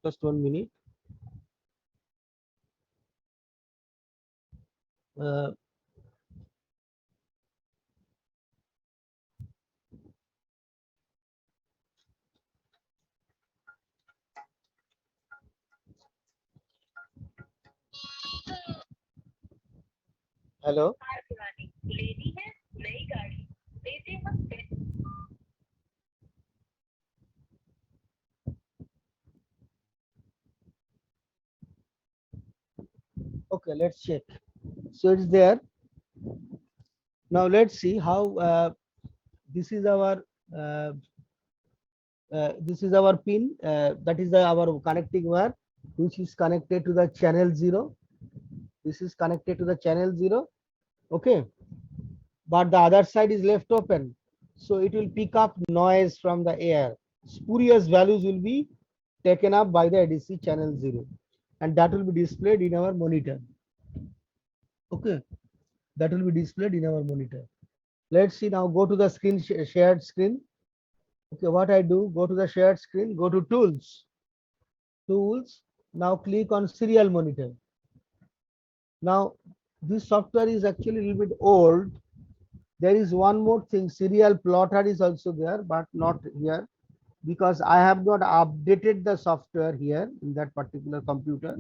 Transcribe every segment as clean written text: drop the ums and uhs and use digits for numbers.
Just 1 minute. Uh, Hello. Okay, let's check. So it's there. Now let's see how this is our uh, pin. That is our connecting wire, which is connected to the channel 0. This is connected to the channel 0. Okay, but the other side is left open, so it will pick up noise from the air. Spurious values will be taken up by the ADC channel 0, and that will be displayed in our monitor. Okay, that will be displayed in our monitor. Let's see now. Go to the screen, shared screen. Okay, what I do, go to the shared screen, go to tools. Now click on serial monitor. Now this software is actually a little bit old. There is one more thing, serial plotter is also there, but not here, because I have not updated the software here in that particular computer.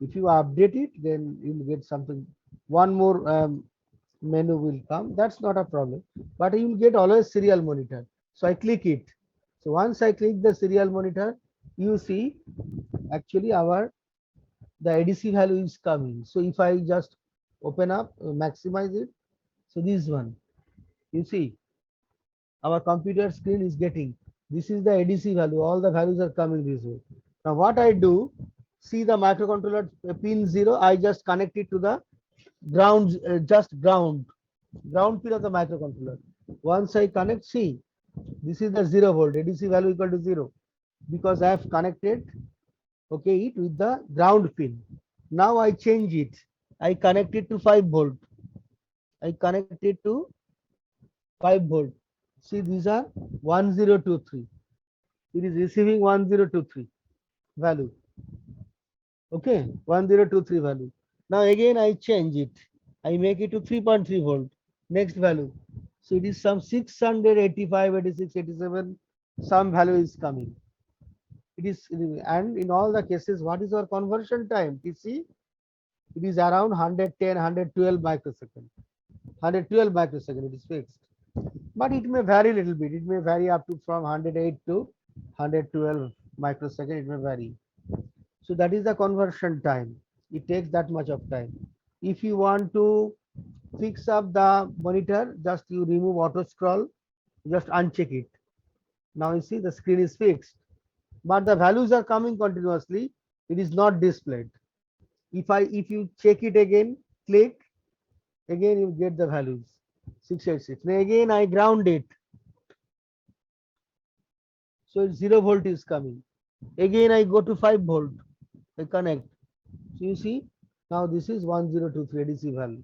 If you update it, then you'll get something. One more menu will come. That's not a problem, but you will get always serial monitor. So I click it. So once I click the serial monitor, you see actually the ADC value is coming. So if I just open up, maximize it. So this one, you see our computer screen is getting. This is the ADC value. All the values are coming this way. Now what I do, see the microcontroller pin 0. I just connect it to the ground, just ground pin of the microcontroller. Once I connect, see, this is the 0 volt. ADC value equal to 0, because I have connected, okay, it with the ground pin. Now I change it. I connect it to 5 volt. I connect it to 5 volt. See, these are 1023. It is receiving 1023 value. Okay, 1023 value. Now again I change it. I make it to 3.3 volt. Next value. So it is some 685, 86, 87. Some value is coming. It is, and in all the cases, what is our conversion time? TC? It is around 110, 112 microsecond. 112 microsecond, it is fixed. But it may vary a little bit. It may vary up to from 108 to 112 microsecond. It may vary. So that is the conversion time. It takes that much of time. If you want to fix up the monitor, just you remove auto scroll, just uncheck it. Now you see the screen is fixed, but the values are coming continuously. It is not displayed. If you check it again, click again, you get the values 686. Then again I ground it, so 0 volt is coming. Again I go to 5 volt, I connect. So you see now this is 1023 ADC value.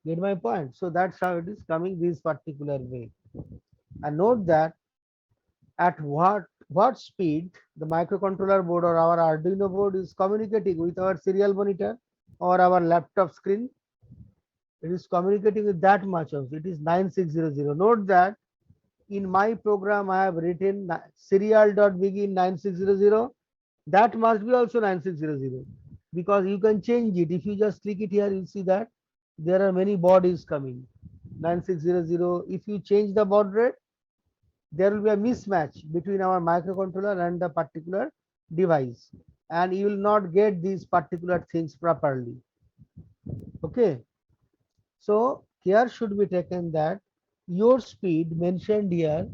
Get my point? So that's how it is coming this particular way. And note that at what speed the microcontroller board or our Arduino board is communicating with our serial monitor or our laptop screen. It is communicating with that much of it is 9600. Note that in my program I have written serial.begin 9600. That must be also 9600, because you can change it. If you just click it here, you'll see that there are many bodies coming 9600. If you change the baud rate, there will be a mismatch between our microcontroller and the particular device, and you will not get these particular things properly. Okay, so care should be taken that your speed mentioned here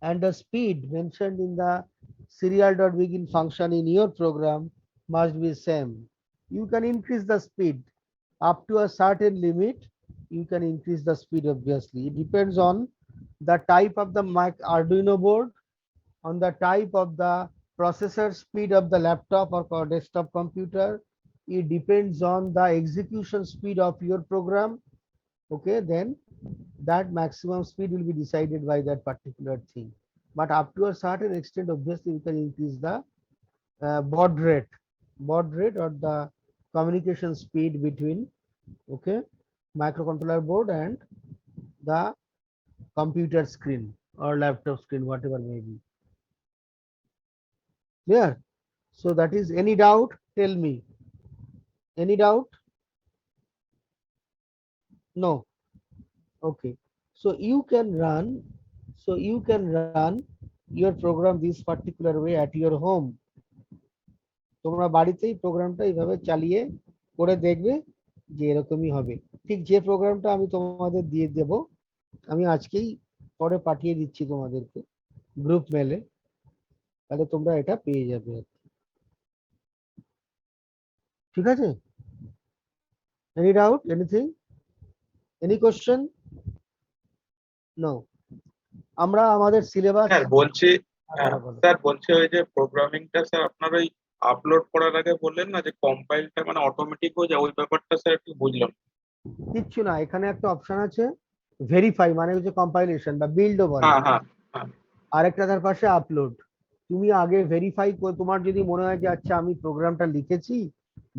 and the speed mentioned in the serial.begin function in your program must be same. You can increase the speed up to a certain limit. You can increase the speed, obviously. It depends on the type of the Arduino board, on the type of the processor speed of the laptop or desktop computer. It depends on the execution speed of your program. Okay, then that maximum speed will be decided by that particular thing. But up to a certain extent, obviously, we can increase the baud rate or the communication speed between, okay, microcontroller board and the computer screen or laptop screen, whatever may be. Clear? So that is, any doubt? Tell me. Any doubt? No. Okay. So you can run, your program this particular way at your home. তোমরা বাড়িতেই প্রোগ্রামটা এইভাবে চালিয়ে করে দেখবে যে এরকমই হবে। ঠিক যে প্রোগ্রামটা আমি তোমাদের দিয়ে দেব, আমি আজকেই পরে পাঠিয়ে দিচ্ছি তোমাদেরকে গ্রুপ মেলে, তাহলে তোমরা এটা পেয়ে যাবে। ঠিক আছে? Any doubt, anything, any question? No. আমরা আমাদের সিলেবাস, স্যার বলছি, স্যার বলছি ওই যে প্রোগ্রামিংটা স্যার আপনার ওই আপলোড করার আগে বললেন না যে কম্পাইলটা মানে অটোমেটিক হয়ে যায়, ওই ব্যাপারটা স্যার একটু বুঝলাম। কিচ্ছু না, এখানে একটা অপশন আছে ভেরিফাই, মানে হচ্ছে কম্পাইলেশন বা বিল্ডও বলে, হ্যাঁ হ্যাঁ হ্যাঁ। আরেকটা তার পাশে আপলোড। তুমি আগে ভেরিফাই করে, তোমার যদি মনে হয় যে আচ্ছা আমি প্রোগ্রামটা লিখেছি,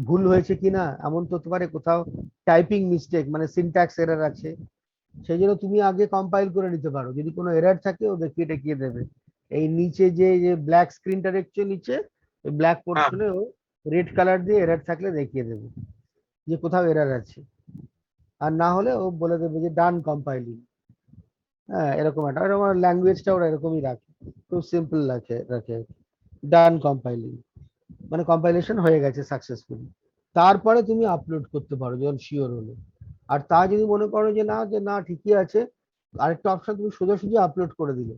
ভুল হয়েছে কিনা, এমন তো হতে পারে কোথাও টাইপিং মিস্টেক মানে সিনট্যাক্স এরর আছে, সেই জন্য তুমি আগে কম্পাইল করে নিতে পারো। যদি কোনো এরর থাকে ও দেখিয়ে টেকিয়ে দেবে। এই নিচে যে ব্ল্যাক স্ক্রিনটা দেখছো নিচে, ওই ব্ল্যাক হ্যাঁ পোর্শনে ও রেড কালার দিয়ে এরর থাকলে দেখিয়ে দেবে যে কোথাও এরর আছে, আর না হলে ও বলে দেবে যে ডান কম্পাইলিং। হ্যাঁ, এরকম একটা, আর আমার ল্যাঙ্গুয়েজটা ওরা এরকমই রাখে, খুব সিম্পল রাখে রাখে ডান কম্পাইলিং, মানে কম্পাইলেশন হয়ে গেছে সাকসেসফুলি। তারপরে তুমি আপলোড করতে পারো যখন শিওর হলো। আর তা যদি মনে করো যে না ঠিকই আছে, আরেকটা অপশন তুমি সোজাসুজি আপলোড করে দিলে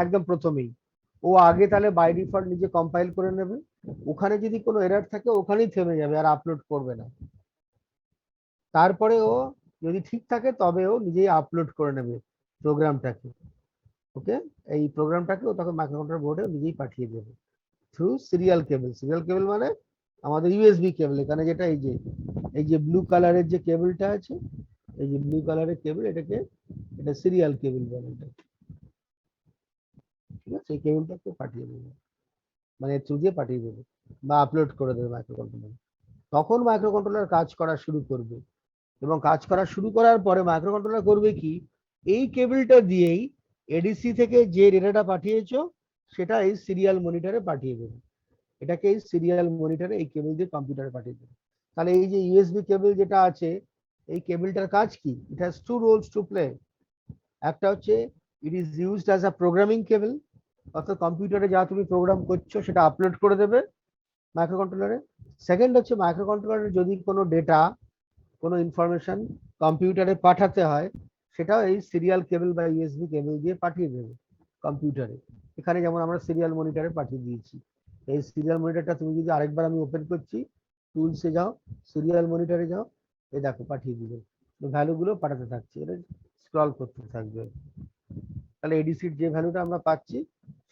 একদম প্রথমেই, ও আগে তাহলে বাই ডিফল্ট নিজে কম্পাইল করে নেবে, ওখানে যদি কোনো এরর থাকে ওখানেই থেমে যাবে আর আপলোড করবে না। তারপরে ও যদি ঠিক থাকে তবে ও নিজেই আপলোড করে নেবে প্রোগ্রামটাকে। ওকে, এই প্রোগ্রামটাকে ও তখন মাইক্রোকন্ট্রোলার বোর্ডে নিজেই পাঠিয়ে দেবে থ্রু সিরিয়াল কেবল। সিরিয়াল কেবল মানে আমাদের ইউএসবি কেবল, এখানে যেটা এই যে ব্লু কালারের যে কেবলটা আছে, এই যে ব্লু কালারের কেবল, এটা সিরিয়াল কেবল বলে এটা। ঠিক আছে, এই কেবলটাকে পাঠিয়ে দেবে, মানে থ্রু দিয়ে পাঠিয়ে দেবে বা আপলোড করে দেবে মাইক্রোকন্ট্রোলার। তখন মাইক্রোকন্ট্রোলার কাজ করা শুরু করবে, এবং কাজ করা শুরু করার পরে মাইক্রোকন্ট্রোলার করবে কি, এই কেবলটা দিয়েই এডিসি থেকে যে ডেটাটা পাঠিয়েছো সেটা এই সিরিয়াল মনিটরে পাঠিয়ে দেবে। এটাকে এই সিরিয়াল মনিটরে এই কেবল দিয়ে কম্পিউটারে পাঠিয়ে দেবে। তাহলে এই যে ইউএসবি কেবল যেটা আছে, এই কেবলটার কাজ কি, it has two roles to play. একটা হচ্ছে it is used as a programming cable, অর্থাৎ কম্পিউটারে যা তুমি প্রোগ্রাম করছো সেটা আপলোড করে দেবে মাইক্রোকন্ট্রোলারে। সেকেন্ড হচ্ছে মাইক্রোকন্ট্রোলারে যদি কোনো ডেটা, কোনো ইনফরমেশন কম্পিউটারে পাঠাতে হয়, সেটাও এই সিরিয়াল কেবল বা ইউএসবি কেবল দিয়ে পাঠিয়ে দেবে কম্পিউটারে। এখানে যেমন আমরা সিরিয়াল মনিটরে পাঠিয়ে দিয়েছি, এই সিরিয়াল মনিটরটা তুমি যদি আরেকবার আমি ওপেন করছি, টুলসে যাও, সিরিয়াল মনিটরে যাও, এই দেখো পাঠিয়ে দিবে, ভ্যালুগুলো পাঠাতে থাকছে, এটা স্ক্রল করতে থাকবে, তাহলে এডিসির যে ভ্যালুটা আমরা পাচ্ছি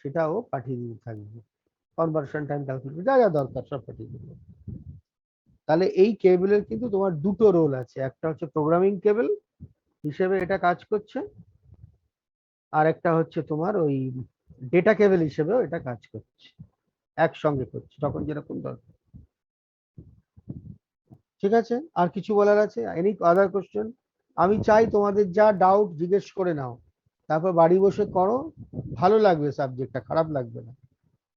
সেটাও পাঠিয়ে দিতে থাকবে, কনভার্সন টাইম ক্যালকুলেট যা যা দরকার সব পাঠিয়ে দেবে। তাহলে এই কেবলের কিন্তু তোমার দুটো রোল আছে, একটা হচ্ছে প্রোগ্রামিং কেবল হিসেবে এটা কাজ করছে, আর একটা হচ্ছে তোমার ওই ডেটা কেবল হিসেবেও এটা কাজ করছে, একসঙ্গে করছে তখন যেরকম দরকার। ঠিক আছে, আর কিছু বলার আছে? Any other question? আমি চাই তোমাদের যা ডাউট জিজ্ঞেস করে নাও, তারপর বাড়ি বসে করো, ভালো লাগবে, সাবজেক্টটা খারাপ লাগবে না,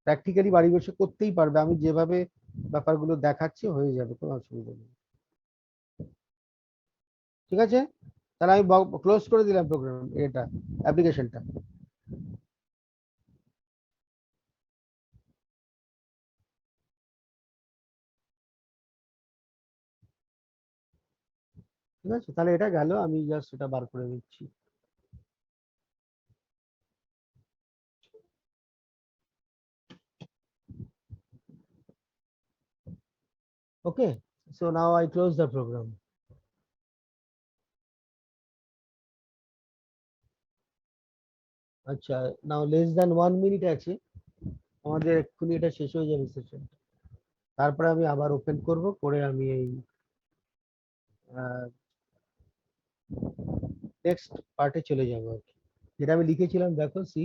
প্র্যাকটিক্যালি বাড়ি বসে করতেই পারবে, আমি যেভাবে ব্যাপারগুলো দেখাচ্ছি হয়ে যাবে, কোনো অসুবিধা নেই। ঠিক আছে, তাহলে আমি ক্লোজ করে দিলাম প্রোগ্রাম, এটা অ্যাপ্লিকেশনটা। ঠিক আছে, তাহলে এটা গেল, আমি জাস্ট এটা বার করে দিচ্ছি। Okay, so now I close the program. আচ্ছা, নাও লেস দ্যান 1 মিনিট আছে, আমাদের এক্ষুনি এটা শেষ হয়ে যাবে সেশন, তারপরে আমি আবার ওপেন করব, করে আমি এই নেক্সট পার্টে চলে যাবো আর কি। যেটা আমি লিখেছিলাম দেখো, C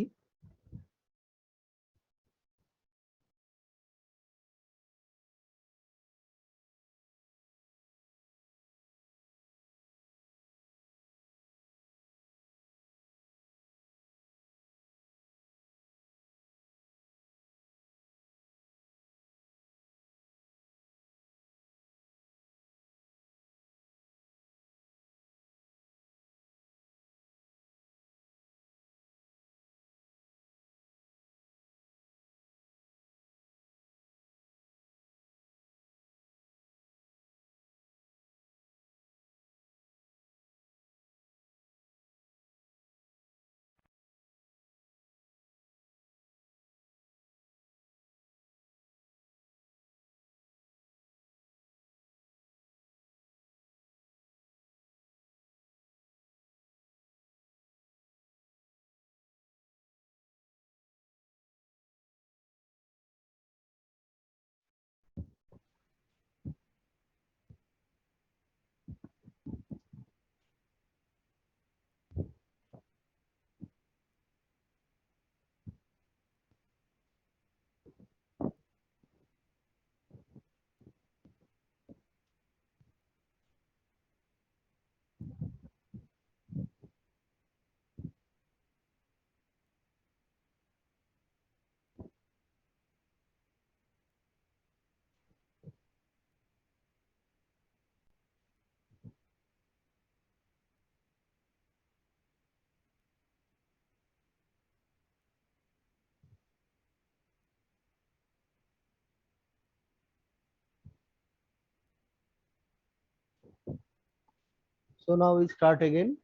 So now we start again.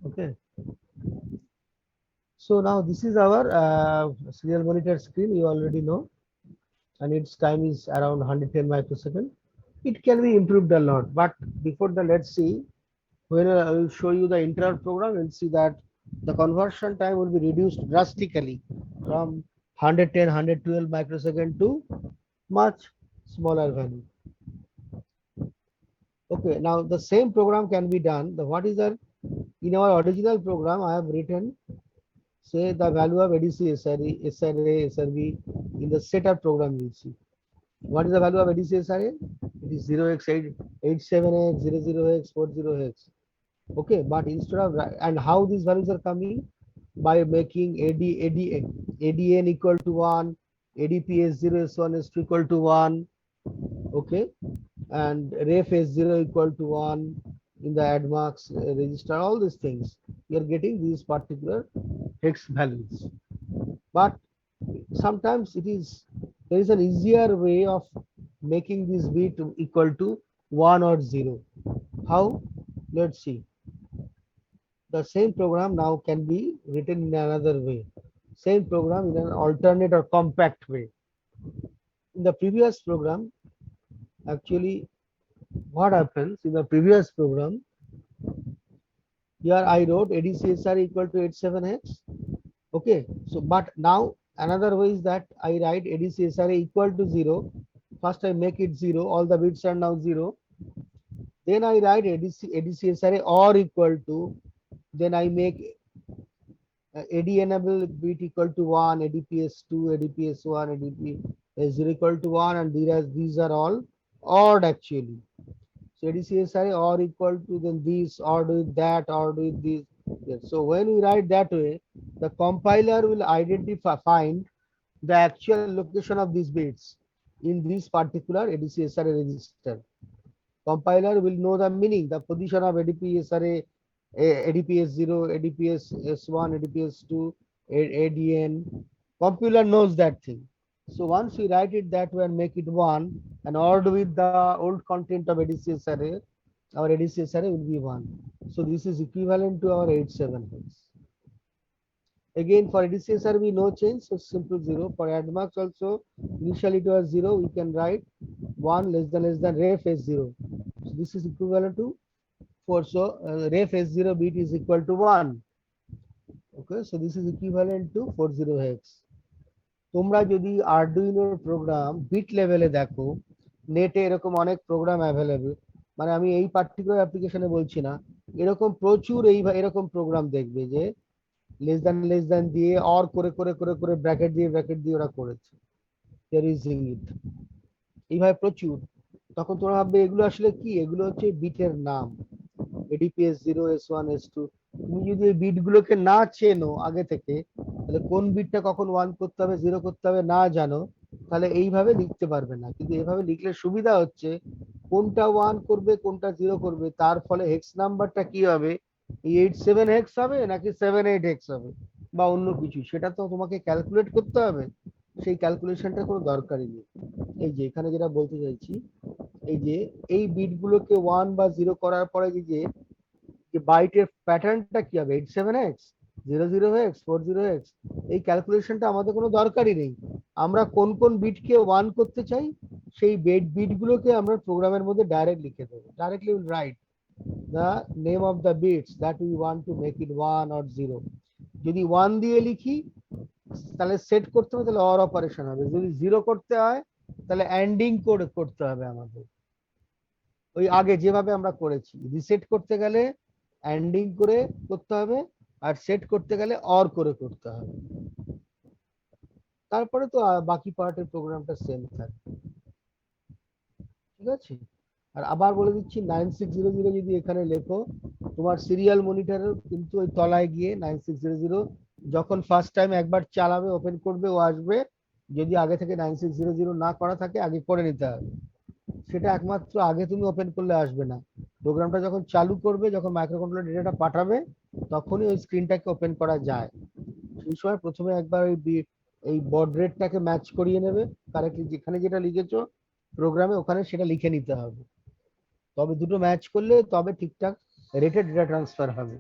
Okay. So now this is our serial monitor screen. You already know, and its time is around 110 microsecond. It can be improved a lot, but before that, let's see. When I will show you the entire program, you'll see that the conversion time will be reduced drastically from 110, 112 microsecond to much smaller value. Okay, now the same program can be done. The what is that? In our original program, I have written say the value of ADC, SRA, SRB in the setup program you see. What is the value of ADC SRA? It is 0x87x, 00x, 40x. Okay, but instead of and how these values are coming by making ADN equal to 1, ADP S0 S1 S2 equal to 1, okay, and ref S0 equal to 1 in the ADMARCS register, all these things. You are getting these particular hex values. But sometimes there is an easier way of making this bit equal to 1 or 0. How? Let's see. The same program now can be written in another way. Same program in an alternate or compact way. In the previous program, actually, what happens in the previous program, here I wrote ADCSR equal to 87x. Okay, so but now another way is that I write ADCSR equal to 0. First I make it 0, all the bits are now 0. Then I write ADCSR or equal to, then I make AD enable bit equal to 1, ADPS2, ADPS1, ADPS0 equal to 1, and these are all odd actually. So ADCSI or equal to then this, or with that, or with this. Yes. So when we write that way, the compiler will find the actual location of these bits in this particular ADCSR register. Compiler will know the meaning, the position of ADPSRA, ADPS0, ADPS1, ADPS2, ADN. Compiler knows that thing. So once we write it that way and make it 1 and ORed with the old content of ADCS array, our ADCS array will be 1. So this is equivalent to our 87 hex. Again for ADCS array no change, so simple 0. For ADMARCS also initially it was 0, we can write 1 less than ref S0. So this is equivalent to 4. So ref S0 bit is equal to 1. Okay, so this is equivalent to 40 hex. তোমরা যদি আরডুইনোর programme bit লেভেলে দেখো, নেটে এরকম অনেক programme available, মানে আমি এই পার্টিকুলার অ্যাপ্লিকেশনে বলছি না, এরকম প্রচুর এরকম প্রোগ্রাম দেখবে যে লেস দ্যান দিয়ে অর করে ব্র্যাকেট দিয়ে ওরা করেছে, ইউজিং ইট এইভাবে প্রচুর। তখন তোমরা ভাববে এগুলো আসলে কি, এগুলো হচ্ছে বিটের নাম, ADPS 0, S1, S2। তুমি যদি এই বিটগুলোকে না চেনো আগে থেকে, তাহলে কোন বিটটা কখন 1 করতে হবে 0 করতে হবে না জানো, তাহলে এইভাবে লিখতে পারবে না। কিন্তু এইভাবে লিখলে সুবিধা হচ্ছে কোনটা 1 করবে কোনটা 0 করবে, তার ফলে হেক্স নাম্বারটা কি হবে, এই 87 হেক্স হবে নাকি 78 হেক্স হবে বা অন্য কিছু, সেটা তো তোমাকে ক্যালকুলেট করতে হবে। সেই ক্যালকুলেশনটা কোনো দরকারই নেই। এই যে এখানে যেটা বলতে চাইছি, এই যে এই বিটগুলোকে 1 বা 0 করার পরে যে বাইটের প্যাটার্নটা কি হবে, 87x, 00x, 40x, এই ক্যালকুলেশনটা আমাদের কোনো দরকারই নেই। আমরা কোন কোন বিটকে 1 করতে চাই সেই বিটগুলোকে আমরা প্রোগ্রামের মধ্যে ডাইরেক্ট লিখে দেবো। Directly will write the name of the bits that we want to make it 1 or 0. যদি 1 দিয়ে লিখি তাহলে সেট করতে হবে, তাহলে অর অপারেশন হবে। যদি 0 করতে হয় তাহলে অ্যান্ডিং কোড করতে হবে আমাদের, ওই আগে যেভাবে আমরা করেছি। রিসেট করতে গেলে অ্যান্ডিং করে করতে হবে, আর সেট করতে গেলে অর করে করতে হবে। তারপরে তো বাকি পার্টের প্রোগ্রামটা সেম থাকবে, ঠিক আছে। আর আবার বলে দিচ্ছি 9600 যদি এখানে লেখো, তোমার সিরিয়াল মনিটরের কিন্তু ওই তলায় গিয়ে 9600 যখন ফার্স্ট টাইম একবার চালাবে ওপেন করবে ও আসবে, যদি আগে থেকে 9600 না করা থাকে আগে করে নিতে হবে। সেটা একমাত্র আগে তুমি ওপেন করলে আসবে না, প্রোগ্রামটা যখন চালু করবে, যখন মাইক্রোকন্ট্রোলার ডেটাটা পাঠাবে তখনই ওই স্ক্রিনটাকে ওপেন করা যায়। সেই সময় প্রথমে একবার ওই এই বড রেটটাকে ম্যাচ করিয়ে নেবে কারেক্টলি, যেখানে যেটা লিখেছো প্রোগ্রামে ওখানে সেটা লিখে নিতে হবে, তবে দুটো ম্যাচ করলে তবে ঠিকঠাক রেটে ডেটা ট্রান্সফার হবে।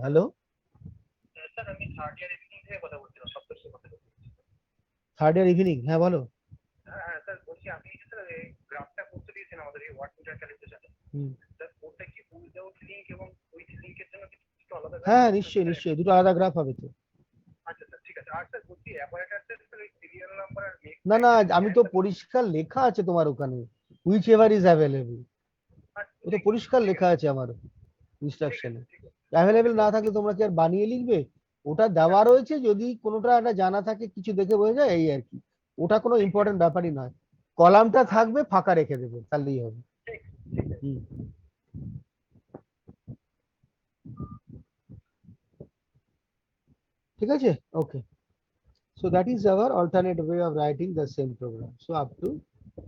হ্যালো, স্যার আমি থার্ড ইয়ার ইভিনিং থেকে কথা বলছিলাম, সপ্তর্ষি কথা বলছিলাম। থার্ড ইয়ার ইভিনিং, হ্যাঁ বলো। হ্যাঁ হ্যাঁ স্যার বলছি, আপনি স্যার এই গ্রাফটা করতে দিয়েছেন আমাদের এই ওয়ার্ড মিটার ক্যালিব্রেশনে, স্যার ওটা কি উইদাউট লিংক এবং উইথ লিংকের জন্য কিছু আলাদা? হ্যাঁ নিশ্চয়ই নিশ্চয়ই, দুটো আলাদা গ্রাফ হবে তো। আচ্ছা স্যার ঠিক আছে। আর স্যার বলছি অ্যাপারেটাসের স্যার এই সিরিয়াল নাম্বার আর মেক না না, আমি তো পরিষ্কার লেখা আছে তোমার ওখানে, হুইচ এভার ইজ অ্যাভেলেবল, ও তো পরিষ্কার লেখা আছে আমার ইনস্ট্রাকশনে। অ্যাভেলেবল না থাকলে তোমরা কি আর বানিয়ে লিখবে? ওটা দেওয়া রয়েছে, যদি কোনোটা একটা জানা থাকে কিছু দেখে বোঝা যায় এই আর কি, ওটা কোনো ইম্পর্টেন্ট ব্যাপারই নয়। কলামটা থাকবে, ফাঁকা রেখে দেবে, তাহলেই হবে। হুম। ঠিক আছে, ওকে। So that is our alternate way of writing the same program. So up to,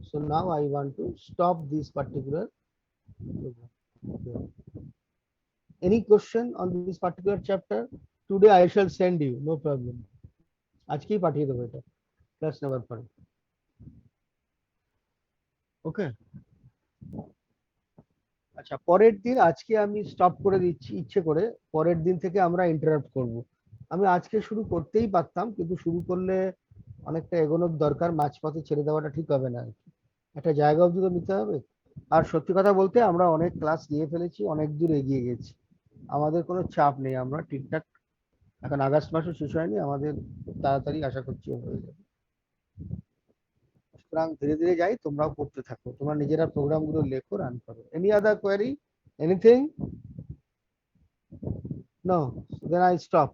so now I want to stop this particular program. Okay. Any question on this particular chapter? Today I shall send you, no problem. আজকেই পাঠিয়ে দেবো এটা class নেওয়ার পরে। ওকে, আচ্ছা পরের দিন, আজকে আমি স্টপ করে দিচ্ছি ইচ্ছে করে, পরের দিন থেকে আমরা ইন্টারাপ্ট করব। আমি আজকে শুরু করতেই পারতাম, কিন্তু শুরু করলে অনেকটা এগোনোর দরকার, মাঝপথে ছেড়ে দেওয়াটা ঠিক হবে না আর কি, একটা জায়গা অবধি তো নিতে হবে। আর সত্যি কথা বলতে আমরা অনেক ক্লাস নিয়ে ফেলেছি, অনেক দূর এগিয়ে গেছি, আমাদের কোনো চাপ নেই, আমরা ঠিকঠাক, এখন আগস্ট মাসও শেষ হয়নি আমাদের, খুব তাড়াতাড়ি আশা করছি হয়ে যাবে। সুতরাং ধীরে ধীরে যাই, তোমরাও করতে থাকো, তোমরা নিজেরা প্রোগ্রামগুলো লেখো, রান করো। Any other query, anything? No, then I stop.